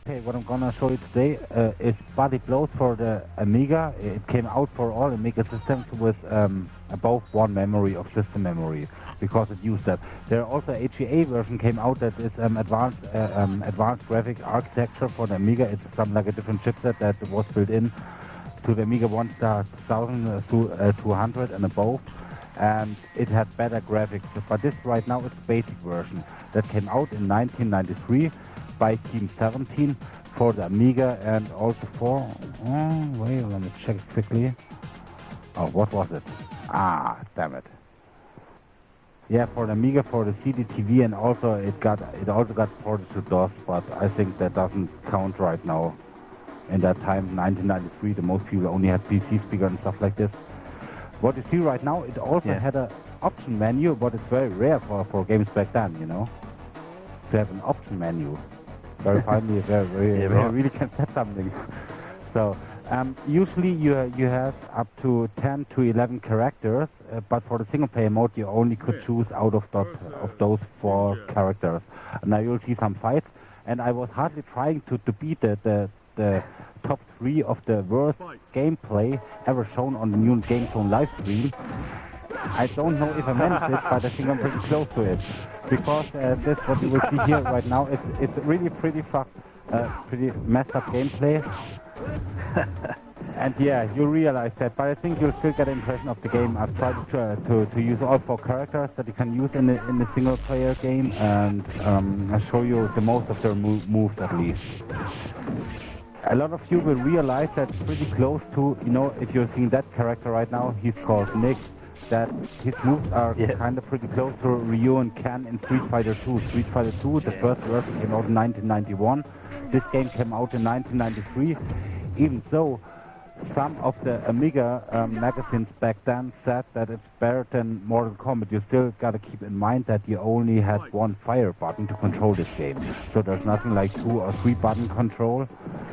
Okay, what I'm gonna show you today is Body Blows for the Amiga. It came out for all Amiga systems with above one memory of system memory because it used that. There also HEA version came out that is advanced graphic architecture for the Amiga. It's some like a different chipset that was built in to the Amiga 1200 and above, and it had better graphics. But this right now is the basic version that came out in 1993 by Team 17 for the Amiga and also for, wait, let me check it quickly. Oh, what was it? Ah, damn it. Yeah, for the Amiga, for the CD-TV, and also it also got ported to DOS, but I think that doesn't count right now. In that time, 1993, the most people only had PC speaker and stuff like this. What you see right now, it also had an option menu, but it's very rare for games back then, you know, to have an option menu. Very finally, very really can set something. So usually you have up to 10 to 11 characters, but for the single player mode you only could choose out of those 4 characters. And now you'll see some fights, and I was hardly trying to beat the top 3 of the worst gameplay ever shown on the NewNet GameZone live stream. I don't know if I managed it, but I think I'm pretty close to it. Because this, what you will see here right now, it's really pretty messed up gameplay. And yeah, you realize that, but I think you'll still get an impression of the game. I've tried to use all 4 characters that you can use in the single player game, and I'll show you the most of their moves at least. A lot of you will realize that it's pretty close to, you know, if you're seeing that character right now, he's called Nick, that his moves are kind of pretty close to Ryu and Ken in Street Fighter 2. Street Fighter 2, the first version came out in 1991. This game came out in 1993. Even so, some of the Amiga magazines back then said that it's better than Mortal Kombat. You still got to keep in mind that you only had 1 fire button to control this game. So there's nothing like 2 or 3 button control.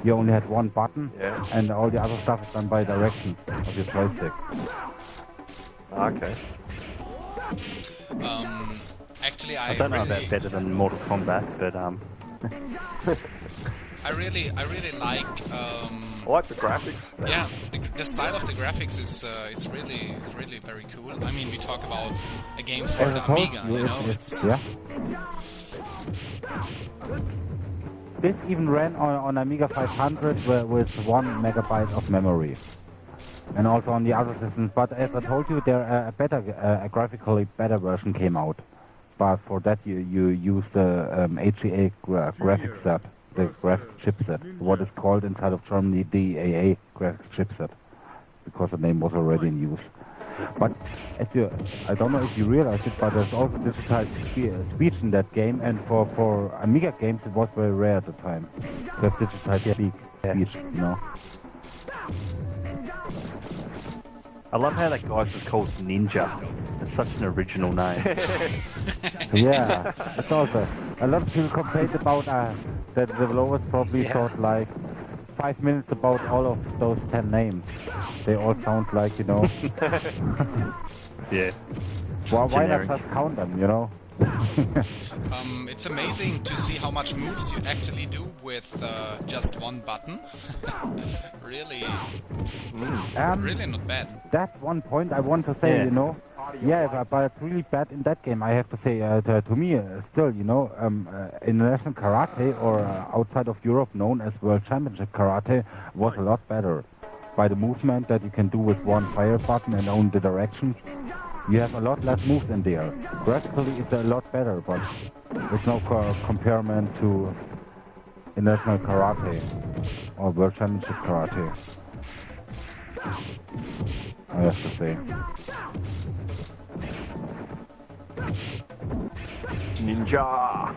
You only had 1 button, and all the other stuff is done by directions of your joystick. Okay. Actually, I don't know if that's better than Mortal Kombat, but I really like. I like the graphics. Yeah, the style of the graphics is really very cool. I mean, we talk about a game for the Amiga, you know. This even ran on Amiga 500 with 1 megabyte of memory, and also on the other systems. But as I told you, there a graphically better version came out. But for that, you use the HEA graphics set. The graphics chipset, what is called inside of Germany DAA graphics chipset, because the name was already in use. But I don't know if you realize it, but there's also digitized speech in that game, and for Amiga games it was very rare at the time to have digitized speech, you know. I love how that guy's was called Ninja. It's such an original name. Yeah, it's also a lot of people complained about that the developers probably thought like 5 minutes about all of those 10 names. They all sound like, you know. Well, why not just count them, you know? It's amazing to see how much moves you actually do with just 1 button. Really not bad. That's one point I want to say, you know. Yeah, but it's really bad in that game, I have to say. To me, still, you know, International Karate, or outside of Europe known as World Championship Karate, was a lot better. By the movement that you can do with 1 fire button and own the directions, you have a lot less moves in there. Graphically, it's a lot better, but there's no comparison to International Karate or World Championship Karate, I have to say. Ninja!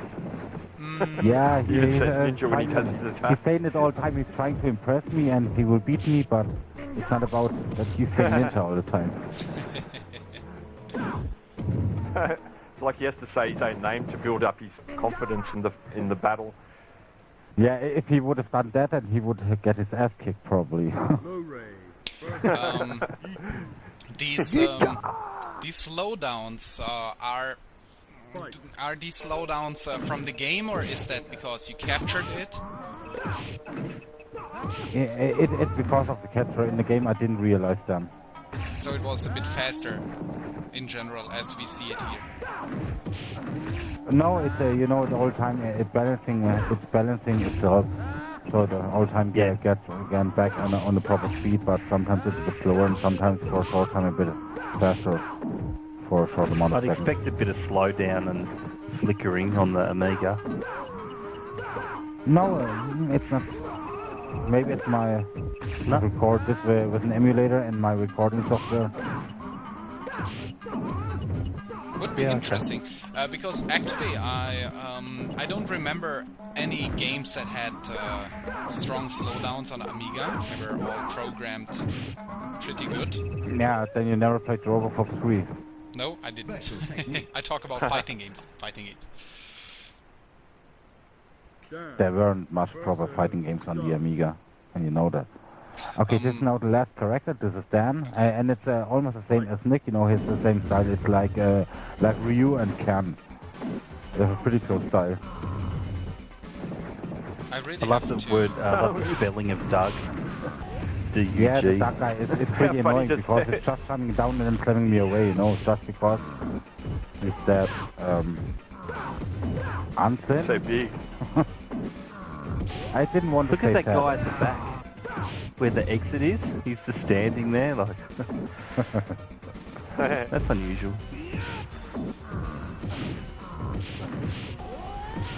Yeah, he's saying it all the time. He's trying to impress me and he will beat me, but it's not about that he's saying ninja all the time. It's like he has to say his own name to build up his confidence in the battle. Yeah, if he would have done that, then he would get his ass kicked probably. These slowdowns are these slowdowns from the game, or is that because you captured it? It's because of the capture in the game. I didn't realize them. So it was a bit faster in general as we see it here. No, it's you know, the whole time it's balancing itself. So the whole time gets again back on the proper speed, but sometimes it's a bit slower and sometimes for a short time a bit faster for a short amount of seconds. I'd expect a bit of slowdown and flickering on the Amiga. No, it's not. Maybe it's my record this with an emulator and my recording software. Would be interesting, because actually I don't remember any games that had strong slowdowns on Amiga. They were all programmed pretty good. Yeah, then you never played Robocop 3. No, I didn't. I talk about fighting games. Fighting games. There weren't much proper fighting games on the Amiga, and you know that. Okay, this is now the last character. This is Dan, and it's almost the same as Nick. You know, he's the same style. It's like Ryu and Ken. They have a pretty close style. I really I love the word, love the spelling of Doug. D-U-G. Yeah, the Doug guy. It's pretty annoying because it's just coming down and then slamming me away. You know, just because it's that unthin. So big. I didn't want to Look say at that guy at the back, where the exit is. He's just standing there, like. That's unusual.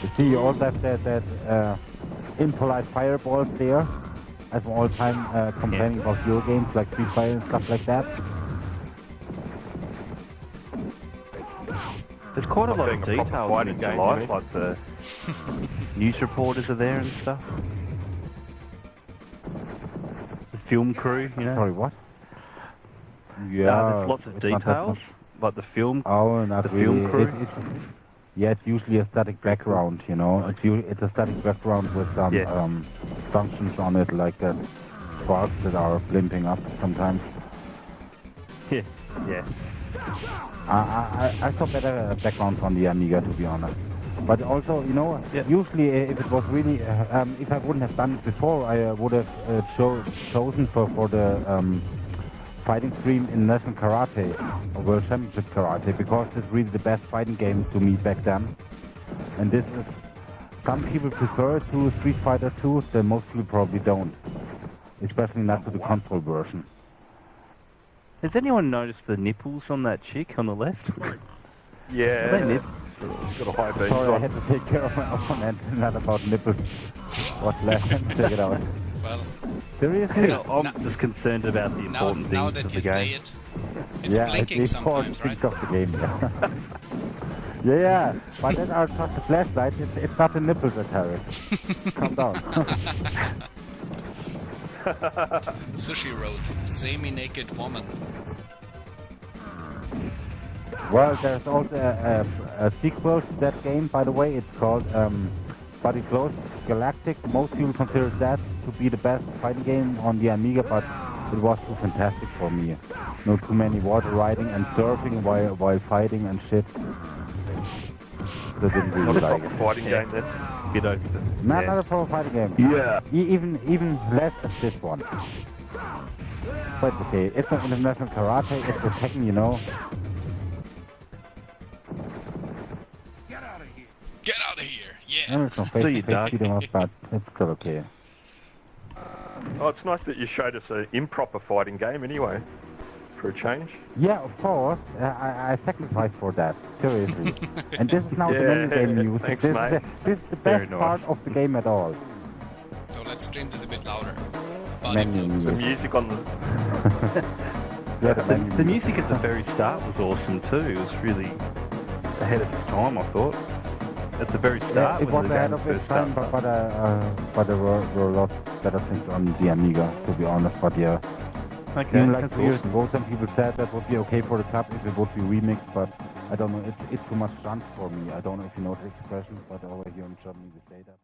You see, you also have that impolite fireballs there, as all time complaining about your games like Free Fire and stuff like that. There's quite a lot of being a proper detail in fighting game, Jeliahz, you mean? like the news reporters are there and stuff. The film crew, you know. Sorry, what? Yeah, There's lots of it's not that details, much. like the film. Oh, not the really. film crew. Yeah, it's usually a static background, you know. It's a static background with some functions on it, like that sparks that are blimping up sometimes. Yeah, yeah. I saw better backgrounds on the Amiga, to be honest. But also, you know, usually if it was really, if I wouldn't have done it before, I would have chosen for the fighting stream in National Karate, or World Championship Karate, because it's really the best fighting game to me back then. And this is, some people prefer it to Street Fighter 2, so most people probably don't. Especially not to the console version. Has anyone noticed the nipples on that chick on the left? Yeah. Are they nipples? It's got a high beam Sorry, I on. had to take care of my opponent, not about nipples. What's left? Take it out. Well, Seriously? I'm just concerned about the important now things that of you the say game. it, it's Yeah, blinking it's important sometimes, right? things of the game, yeah. Yeah, but then I'll touch the flashlight, it's not the nipples that have it. Calm down. Sushi Road, semi-naked woman. Well, there's also a sequel to that game, by the way. It's called Body Close Galactic. Most people consider that to be the best fighting game on the Amiga, but it was too fantastic for me. No too many water riding and surfing while fighting and shit. So I didn't really Not a like proper it. fighting game then. Get over it. Not a proper fighting game. Yeah. Even less as this one. But okay, it's not international karate, it's the Tekken, you know. Get out of here! Yeah! And it's no face So you to face dark. beat 'em up, but it's still okay. Oh, it's nice that you showed us an improper fighting game anyway, for a change. Yeah, of course. I sacrificed for that, seriously. And this is now the main game news. Thanks, This mate. is the Very best nice. part of the game at all. So let's stream this a bit louder. Body Menu blows. The news. music on the... Yeah, the menu The news. music at the very start was awesome too. It was really ahead of its time, I thought. At the very Yeah, start, it when was the ahead game of its first time, started. but there were a lot better things on the Amiga, to be honest. But yeah, Okay, even like that's 2 years awesome. ago, some people said that would be okay for the cup if it would be remixed, but I don't know. It's too much junk for me. I don't know if you know the expression, but over here in Germany we say that.